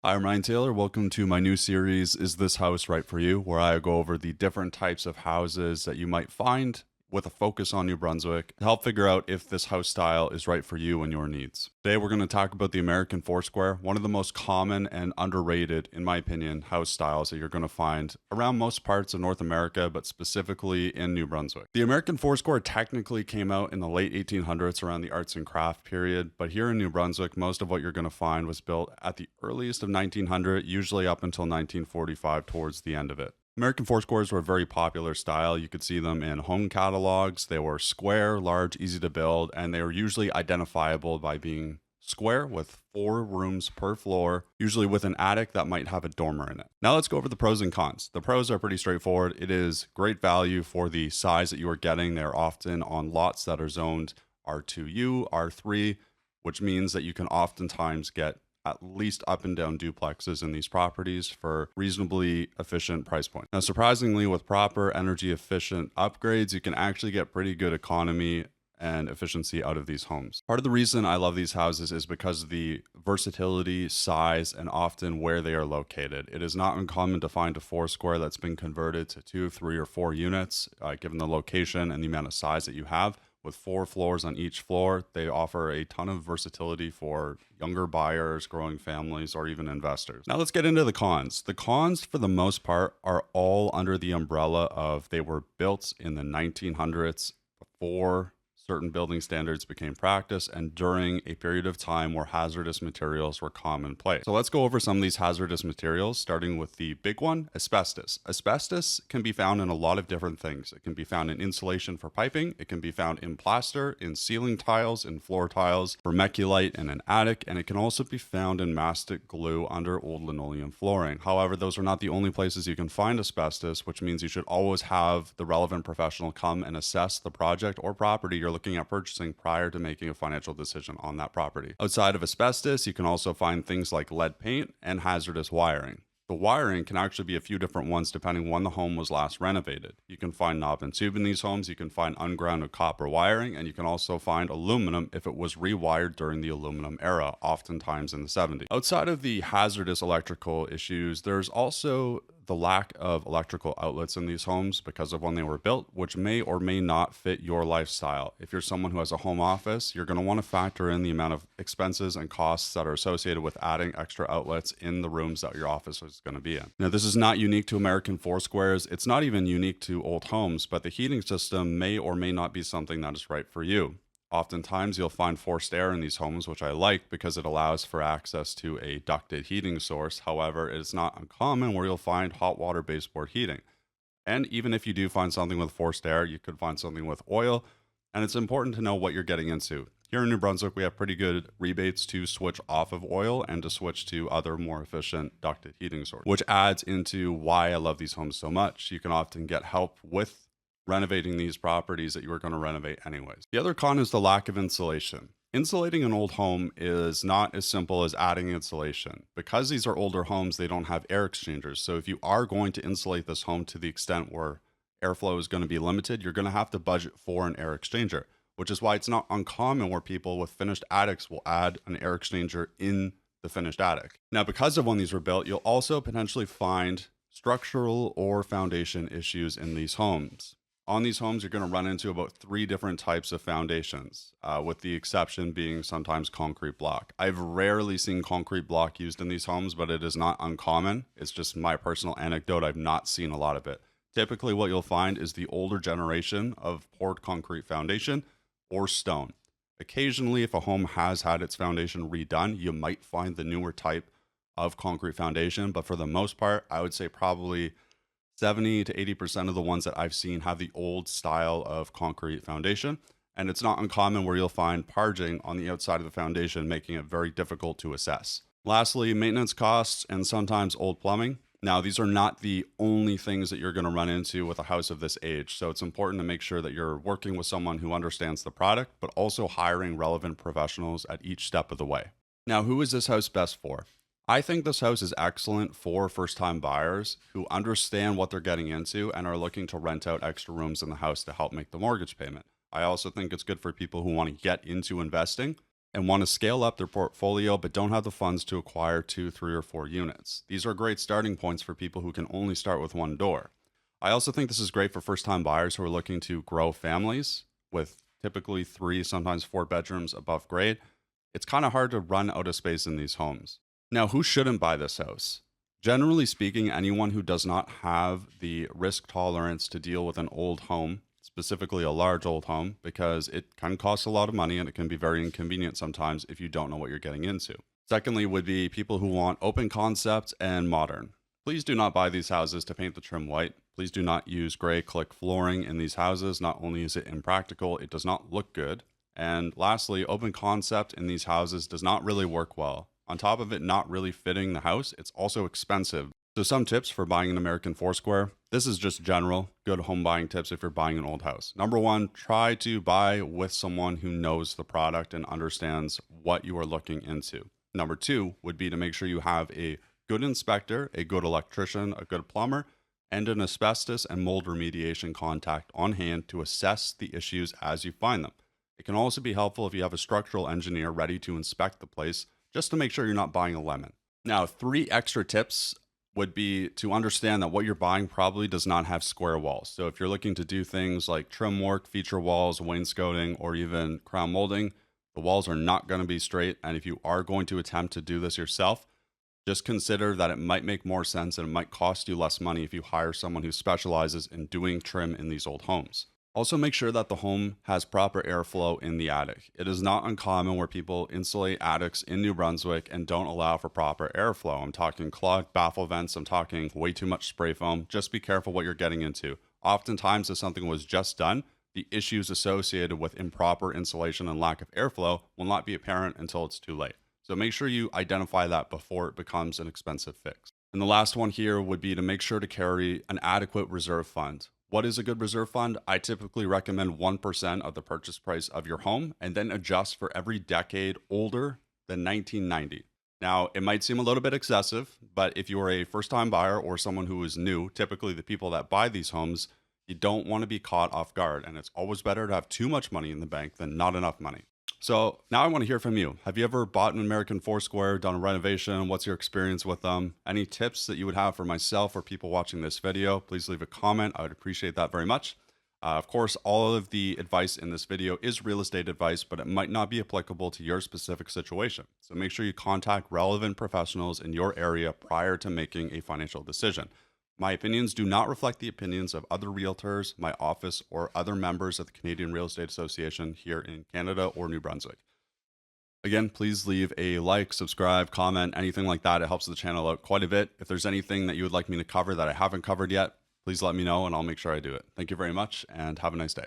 I'm Ryan Taylor. Welcome to my new series, Is This House Right For You? Where I go over the different types of houses that you might find with a focus on New Brunswick to help figure out if this house style is right for you and your needs. Today, we're going to talk about the American Foursquare, one of the most common and underrated, in my opinion, house styles that you're going to find around most parts of North America, but specifically in New Brunswick. The American Foursquare technically came out in the late 1800s around the arts and craft period, but here in New Brunswick, most of what you're going to find was built at the earliest of 1900, usually up until 1945 towards the end of it. American Foursquares were a very popular style. You could see them in home catalogs. They were square, large, easy to build, and they were usually identifiable by being square with 4 rooms per floor, usually with an attic that might have a dormer in it. Now let's go over the pros and cons. The pros are pretty straightforward. It is great value for the size that you are getting. They're often on lots that are zoned R2U, R3, which means that you can oftentimes get at least up and down duplexes in these properties for reasonably efficient price point. Now, surprisingly, with proper energy efficient upgrades, you can actually get pretty good economy and efficiency out of these homes. Part of the reason I love these houses is because of the versatility, size, and often where they are located. It is not uncommon to find a Foursquare that's been converted to 2, 3, or 4 units, given the location and the amount of size that you have. With 4 floors on each floor, they offer a ton of versatility for younger buyers, growing families, or even investors. Now let's get into the cons. The cons, for the most part, are all under the umbrella of they were built in the 1900s before certain building standards became practice and during a period of time where hazardous materials were commonplace. So let's go over some of these hazardous materials, starting with the big one, asbestos. Asbestos can be found in a lot of different things. It can be found in insulation for piping. It can be found in plaster, in ceiling tiles, in floor tiles, vermiculite in an attic, and it can also be found in mastic glue under old linoleum flooring. However, those are not the only places you can find asbestos, which means you should always have the relevant professional come and assess the project or property you're looking at purchasing prior to making a financial decision on that property. Outside of asbestos, you can also find things like lead paint and hazardous wiring. The wiring can actually be a few different ones depending when the home was last renovated. You can find knob and tube in these homes, you can find ungrounded copper wiring, and you can also find aluminum if it was rewired during the aluminum era, oftentimes in the 70s. Outside of the hazardous electrical issues, there's also the lack of electrical outlets in these homes because of when they were built, which may or may not fit your lifestyle. If you're someone who has a home office, you're going to want to factor in the amount of expenses and costs that are associated with adding extra outlets in the rooms that your office is going to be in. Now, this is not unique to American Foursquares. It's not even unique to old homes, but the heating system may or may not be something that is right for you. Oftentimes, you'll find forced air in these homes, which I like because it allows for access to a ducted heating source. However, it is not uncommon where you'll find hot water baseboard heating. And even if you do find something with forced air, you could find something with oil. And it's important to know what you're getting into. Here in New Brunswick, we have pretty good rebates to switch off of oil and to switch to other more efficient ducted heating sources, which adds into why I love these homes so much. You can often get help with renovating these properties that you were going to renovate anyways. The other con is the lack of insulation. Insulating an old home is not as simple as adding insulation. Because these are older homes, they don't have air exchangers. So if you are going to insulate this home to the extent where airflow is going to be limited, you're going to have to budget for an air exchanger, which is why it's not uncommon where people with finished attics will add an air exchanger in the finished attic. Now, because of when these were built, you'll also potentially find structural or foundation issues in these homes. On these homes, you're going to run into about 3 different types of foundations, with the exception being sometimes concrete block. I've rarely seen concrete block used in these homes, but it is not uncommon. It's just my personal anecdote. I've not seen a lot of it. Typically, what you'll find is the older generation of poured concrete foundation or stone. Occasionally, if a home has had its foundation redone, you might find the newer type of concrete foundation, but for the most part, I would say probably 70 to 80% of the ones that I've seen have the old style of concrete foundation. And it's not uncommon where you'll find parging on the outside of the foundation, making it very difficult to assess. Lastly, maintenance costs and sometimes old plumbing. Now, these are not the only things that you're going to run into with a house of this age. So it's important to make sure that you're working with someone who understands the product, but also hiring relevant professionals at each step of the way. Now, who is this house best for? I think this house is excellent for first-time buyers who understand what they're getting into and are looking to rent out extra rooms in the house to help make the mortgage payment. I also think it's good for people who want to get into investing and want to scale up their portfolio but don't have the funds to acquire 2, 3, or 4 units. These are great starting points for people who can only start with one door. I also think this is great for first-time buyers who are looking to grow families with typically 3, sometimes 4 bedrooms above grade. It's kind of hard to run out of space in these homes. Now, who shouldn't buy this house? Generally speaking, anyone who does not have the risk tolerance to deal with an old home, specifically a large old home, because it can cost a lot of money and it can be very inconvenient sometimes if you don't know what you're getting into. Secondly, would be people who want open concept and modern. Please do not buy these houses to paint the trim white. Please do not use gray click flooring in these houses. Not only is it impractical, it does not look good. And lastly, open concept in these houses does not really work well. On top of it not really fitting the house, it's also expensive. So some tips for buying an American Foursquare. This is just general good home buying tips if you're buying an old house. Number one, try to buy with someone who knows the product and understands what you are looking into. Number two would be to make sure you have a good inspector, a good electrician, a good plumber, and an asbestos and mold remediation contact on hand to assess the issues as you find them. It can also be helpful if you have a structural engineer ready to inspect the place just to make sure you're not buying a lemon. Now, 3 extra tips would be to understand that what you're buying probably does not have square walls. So if you're looking to do things like trim work, feature walls, wainscoting, or even crown molding, the walls are not going to be straight. And if you are going to attempt to do this yourself, just consider that it might make more sense and it might cost you less money if you hire someone who specializes in doing trim in these old homes. Also, make sure that the home has proper airflow in the attic. It is not uncommon where people insulate attics in New Brunswick and don't allow for proper airflow. I'm talking clogged baffle vents. I'm talking way too much spray foam. Just be careful what you're getting into. Oftentimes, if something was just done, the issues associated with improper insulation and lack of airflow will not be apparent until it's too late. So make sure you identify that before it becomes an expensive fix. And the last one here would be to make sure to carry an adequate reserve fund. What is a good reserve fund? I typically recommend 1% of the purchase price of your home and then adjust for every decade older than 1990. Now, it might seem a little bit excessive, but if you are a first-time buyer or someone who is new, typically the people that buy these homes, you don't want to be caught off guard. And it's always better to have too much money in the bank than not enough money. So now I want to hear from you. Have you ever bought an American Foursquare, done a renovation? What's your experience with them? Any tips that you would have for myself or people watching this video? Please leave a comment. I would appreciate that very much. Of course, all of the advice in this video is real estate advice, but it might not be applicable to your specific situation. So make sure you contact relevant professionals in your area prior to making a financial decision. My opinions do not reflect the opinions of other realtors, my office, or other members of the Canadian Real Estate Association here in Canada or New Brunswick. Again, please leave a like, subscribe, comment, anything like that. It helps the channel out quite a bit. If there's anything that you would like me to cover that I haven't covered yet, please let me know and I'll make sure I do it. Thank you very much and have a nice day.